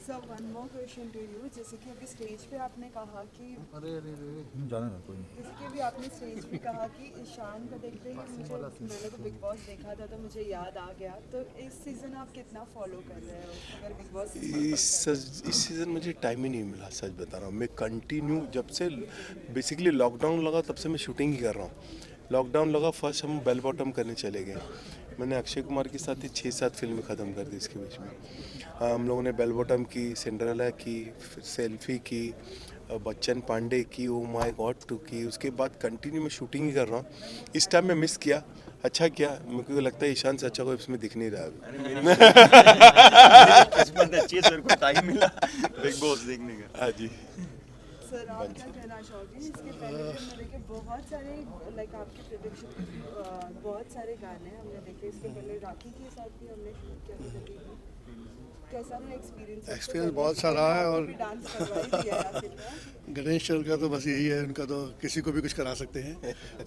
Sir one more question to you, जैसे कि अभी स्टेज पे आपने कहा कि जाने ना कोई नहीं। जैसे कि अभी आपने स्टेज पे कहा कि ईशान को देखते ही मुझे, मैंने तो बिग बॉस देखा था तो मुझे याद आ गया। तो इस सीज़न आप कितना फॉलो कर रहे हो अगर बिग बॉस? इस सीज़न मुझे टाइम ही नहीं मिला, सच बता रहा हूँ। मैं कंटिन्यू जब से बेसिकली लॉकडाउन लगा तब से मैं शूटिंग ही कर रहा हूँ। लॉकडाउन लगा फर्स्ट हम बेल बॉटम करने चले गए। मैंने अक्षय कुमार के साथ ही 6-7 फिल्में ख़त्म कर दी इसके बीच में। हम लोगों ने बेल बॉटम की, सिंड्रेला की, फिर सेल्फी की, बच्चन पांडे की, ओ माय गॉड 2 की। उसके बाद कंटिन्यू मैं शूटिंग ही कर रहा हूँ। इस टाइम मैं मिस किया। अच्छा किया, मेरे को लगता है ईशान से अच्छा कोई इसमें दिख नहीं रहा है। किस्मत अच्छी है, सर को टाइम मिला बिग बॉस देखने का। हाँ जी। सर आप क्या कहना चाहोगे? इसके पहले दिन में देखे बहुत सारे लाइक आपके प्रोडक्शन बहुत सारे गाने हमने देखे। इसके पहले राखी के साथ भी हमने शूट किया था कभी। कैसा रहा एक्सपीरियंस? एक्सपीरियंस बहुत सारा है। और डांस करवा ही दिया आखिर में। गणेश सर का तो बस यही है, उनका तो किसी को भी कुछ करा सकते हैं।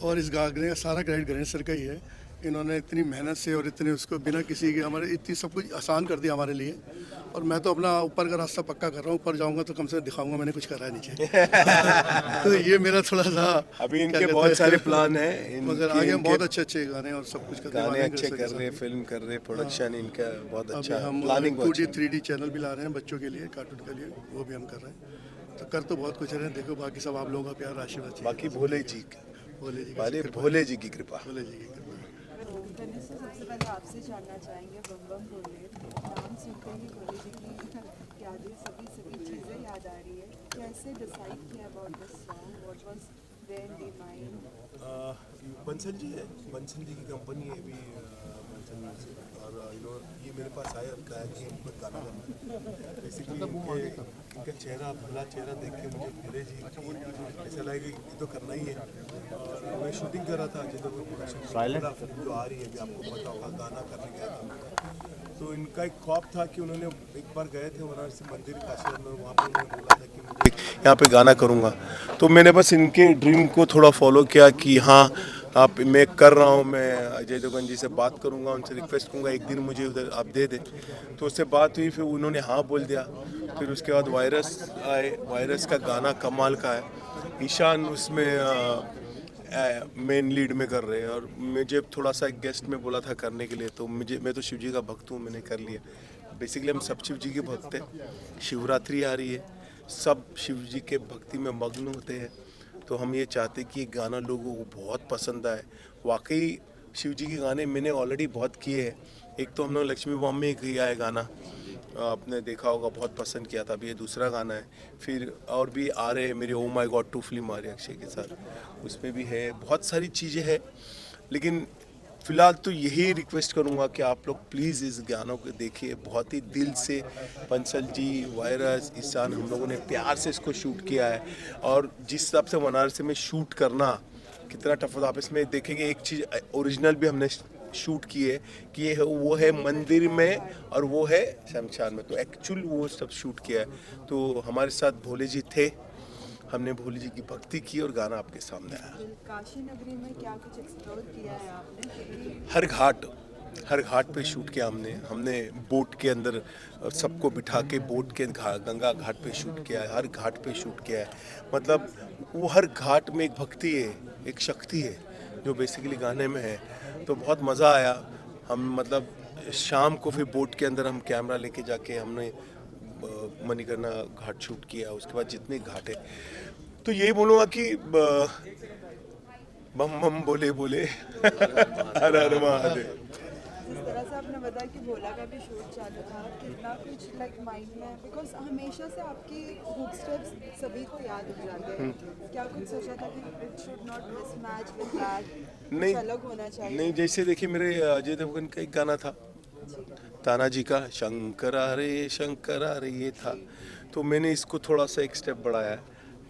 और इस गाने का सारा क्रेडिट गणेश सर का ही है। इन्होंने इतनी मेहनत से और इतने उसको बिना किसी के हमारे इतनी सब कुछ आसान कर दिया हमारे लिए। और मैं तो अपना ऊपर का रास्ता पक्का कर रहा हूँ। ऊपर जाऊँगा तो कम से कम दिखाऊंगा मैंने कुछ करा है नीचे। तो ये मेरा थोड़ा सा अभी इनके बहुत सारे प्लान हैं, मगर आगे हम बहुत अच्छे अच्छे गाने और सब कुछ करने गाने वाले हैं अच्छे गणेश सर कर के रहे, साथ। फिल्म कर रहे, प्रोडक्शन इनका बहुत अभी अच्छा, हम प्लानिंग बहुत 2D अच्छी। 3D चैनल भी ला रहे हैं बच्चों के लिए, कार्टून के लिए, वो भी हम कर रहे हैं। तो कर तो बहुत कुछ रहे हैं। देखो बाकी सब आप लोगों का प्यार आशीर्वाद चाहिए। बाकी भोले जी भोले जी वाले की कृपा। भोले जी की कृपा। भोले जी की कृपा। गणेश सर, सबसे पहले आपसे जानना चाहेंगे, बम बम भोले नाम सुनते ही भोले जी की यादें, सभी चीज़ें याद आ रही है। कैसे डिसाइड किया about this song? What was there in the mind? Bansal ji है, बंसल जी की कंपनी है अभी, बंसल म्यूजिक। और ये मेरे पास आया और कहा कि हमको गाना करना है। बेसिकली इनका चेहरा, भला चेहरा देख के मुझे भोले जी की ऐसा लगा कि ये तो करना ही है। और मैं शूटिंग कर रहा था अजय देवगन प्रोडक्शन जो आ रही है, अभी आपको पता होगा, गाना करने गया था। तो इनका एक ख्वाब था कि उन्होंने एक बार गए थे वाराणसी मंदिर काशी में, वहाँ पर उन्होंने बोला था कि मुझे यहाँ पे गाना करूँगा। तो मैंने बस इनके ड्रीम को थोड़ा फॉलो किया कि हाँ आप, मैं कर रहा हूँ, मैं अजय देवगन जी से बात करूँगा, उनसे रिक्वेस्ट करूँगा एक दिन मुझे उधर आप दे दें। तो उससे बात हुई, फिर उन्होंने हाँ बोल दिया। फिर उसके बाद वायरस आए, वायरस का गाना कमाल का है। ईशान उसमें मेन लीड में कर रहे हैं और मुझे थोड़ा सा गेस्ट में बोला था करने के लिए, तो मैं तो शिव जी का भक्त हूँ, मैंने कर लिया। बेसिकली हम सब शिव जी के भक्त हैं। शिवरात्रि आ रही है, सब शिव जी के भक्ति में मग्न होते हैं। तो हम ये चाहते कि ये गाना लोगों को बहुत पसंद आए। वाकई शिव जी के गाने मैंने ऑलरेडी बहुत किए हैं। एक तो हम लोग लक्ष्मी बॉम्ब में किया है गाना, आपने देखा होगा, बहुत पसंद किया था। अभी ये दूसरा गाना है। फिर और भी आ रहे हैं मेरे, ओ माय गॉड 2 फिल्म आ रही है अक्षय के साथ, उसमें भी है, बहुत सारी चीज़ें हैं। लेकिन फ़िलहाल तो यही रिक्वेस्ट करूँगा कि आप लोग प्लीज़ इस गानों को देखिए, बहुत ही दिल से। बंसल जी, वायरस, ईशान, हम लोगों ने प्यार से इसको शूट किया है। और जिस हिसाब से बनारस में शूट करना कितना टफ होता, आप इसमें देखेंगे एक चीज़ ओरिजिनल भी हमने शूट की है कि ये है, वो है मंदिर में और वो है शमशान में, तो एक्चुअल वो सब शूट किया है। तो हमारे साथ भोले जी थे, हमने भोले जी की भक्ति की और गाना आपके सामने आया। काशी नगरी में क्या कुछ एक्सप्लोर किया है आपने? क्योंकि हर घाट पे शूट किया हमने बोट के अंदर सबको बिठा के बोट के गंगा घाट पे शूट किया है, हर घाट पे शूट किया है। मतलब वो हर घाट में एक भक्ति है, एक शक्ति है जो बेसिकली गाने में है। तो बहुत मज़ा आया। हम मतलब शाम को फिर बोट के अंदर हम कैमरा लेके जाके हमने मणिकर्णिका घाट शूट किया। उसके बाद जितने घाट है, तो यही बोलूँगा कि बम बम बोले बोले हर हर महादेव। जिस तरह से आपने बताया कि भोला का भी शूट चालू था, कितना कुछ लाइक माइंड में, बिकॉज हमेशा से आपकी हुक स्टेप्स सभी को याद हो जाते हैं। क्या कुछ सोचा था कि it should not mismatch with that, नहीं, कुछ अलग होना चाहिए? नहीं, जैसे देखिए मेरे अजय देवगन का एक गाना था ताना जी का, शंकरा रे ये था। तो मैंने इसको थोड़ा सा एक स्टेप बढ़ाया है,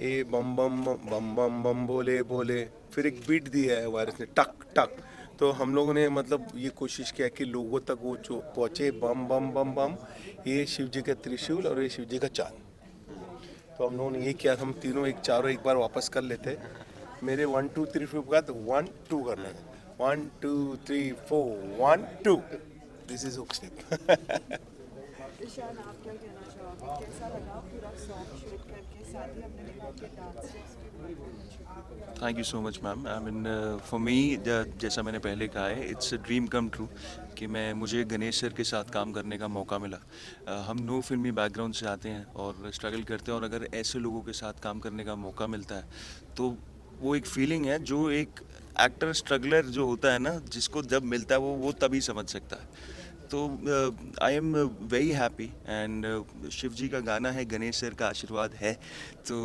ये बम बम बम बम बम बोले बोले, फिर एक बीट दिया है वायरस ने, टक टक। तो हम लोगों ने मतलब ये कोशिश किया कि लोगों तक वो जो पहुँचे, बम बम बम बम, ये शिव जी का त्रिशूल और ये शिव जी का चांद। तो हम लोगों ने ये किया, हम तीनों एक चारों एक बार वापस कर लेते। मेरे 1 2 3 4 का 1 2 करना है, 1 2 3 4 1 2, this is hook step. Ishan, आप क्या कहना चाहोगे? बताओगे कैसा लगा पूरा सॉन्ग शूट करके, साथ ही अपने निभाव के डांस के बारे में? Thank you so much ma'am. I mean for me, जैसा मैंने पहले कहा है, it's a dream come true कि मुझे गणेश सर के साथ काम करने का मौका मिला। हम नो फिल्मी बैकग्राउंड से आते हैं और स्ट्रगल करते हैं, और अगर ऐसे लोगों के साथ काम करने का मौका मिलता है तो वो एक फीलिंग है जो एक एक्टर स्ट्रगलर जो होता है ना, जिसको जब मिलता है वो तभी समझ सकता है। तो I am very happy, and Shiv ji का गाना है, गणेश सर का आशीर्वाद है, तो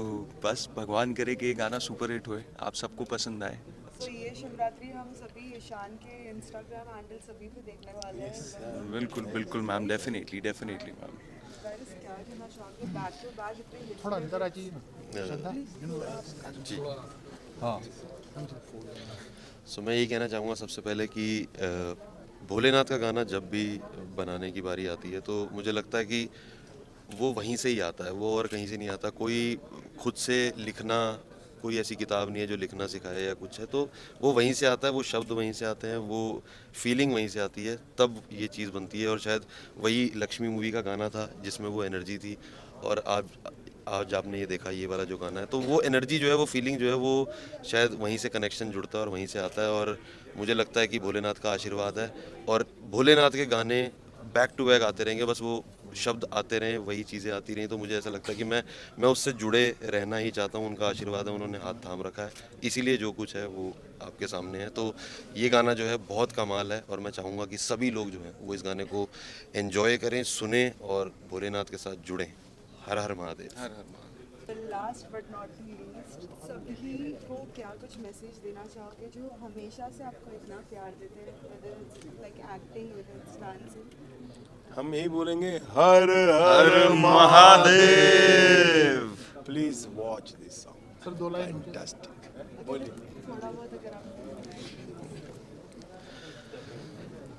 बस भगवान करे कि ये गाना सुपर हिट होए, आप सबको पसंद आए। तो ये शिवरात्रि हम सभी ईशान के इंस्टाग्राम हैंडल सभी पे देखने वाले हैं। बिल्कुल बिल्कुल ma'am, definitely definitely ma'am. Guys क्या कहना चाहोगे, बैक टू बैक इतने हिट्स थोड़ा अंदर आ जाइए ना श्रद्धा। जी हाँ सो मैं यही कहना चाहूँगा सबसे पहले कि भोलेनाथ का गाना जब भी बनाने की बारी आती है तो मुझे लगता है कि वो वहीं से ही आता है, वो और कहीं से नहीं आता। कोई खुद से लिखना, कोई ऐसी किताब नहीं है जो लिखना सिखाए या कुछ है, तो वो वहीं से आता है, वो शब्द वहीं से आते हैं, वो फीलिंग वहीं से आती है, तब ये चीज़ बनती है। और शायद वही लक्ष्मी मूवी का गाना था जिसमें वो एनर्जी थी, और आज आपने ये देखा ये वाला जो गाना है, तो वो एनर्जी जो है, वो फीलिंग जो है, वो शायद वहीं से कनेक्शन जुड़ता है और वहीं से आता है। और मुझे लगता है कि भोलेनाथ का आशीर्वाद है, और भोलेनाथ के गाने बैक टू बैक आते रहेंगे, बस वो शब्द आते रहें, वही चीज़ें आती रहें। तो मुझे ऐसा लगता है कि मैं उससे जुड़े रहना ही चाहता हूँ। उनका आशीर्वाद है, उन्होंने हाथ थाम रखा है, इसीलिए जो कुछ है वो आपके सामने है। तो ये गाना जो है बहुत कमाल है, और मैं चाहूँगा कि सभी लोग जो हैं वो इस गाने को एंजॉय करें, सुने और भोलेनाथ के साथ जुड़ें। हर हर महादेव। हर हर Mahadev. Last but not least, सभी को क्या कुछ मैसेज देना चाहोगे जो हमेशा से आपको इतना प्यार देते हैं, whether it's like acting, whether it's dancing? हम यही बोलेंगे, हर हर Mahadev. Please watch this song, sir 2 line fantastic. बोलिए। थोड़ा बहुत अगर आप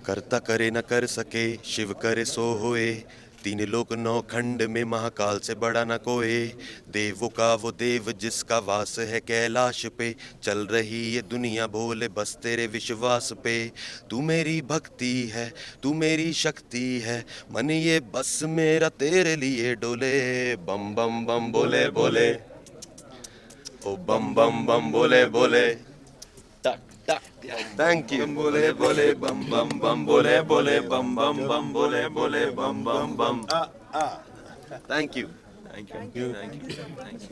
करता करे न कर सके, शिव करे सो होए, 3 लोक 9 खंड में महाकाल से बड़ा न कोई। देवों का वो देव जिसका वास है कैलाश पे, चल रही ये दुनिया भोले बस तेरे विश्वास पे। तू मेरी भक्ति है, तू मेरी शक्ति है, मन ये बस मेरा तेरे लिए डोले। बम बम बम बोले बोले, ओ बम बम बम बोले बोले। Thank you. बोले बोले बम बम बम, बोले बोले बम बम बम, बोले बोले बम बम बम। Thank you. Thank you thank you thank you.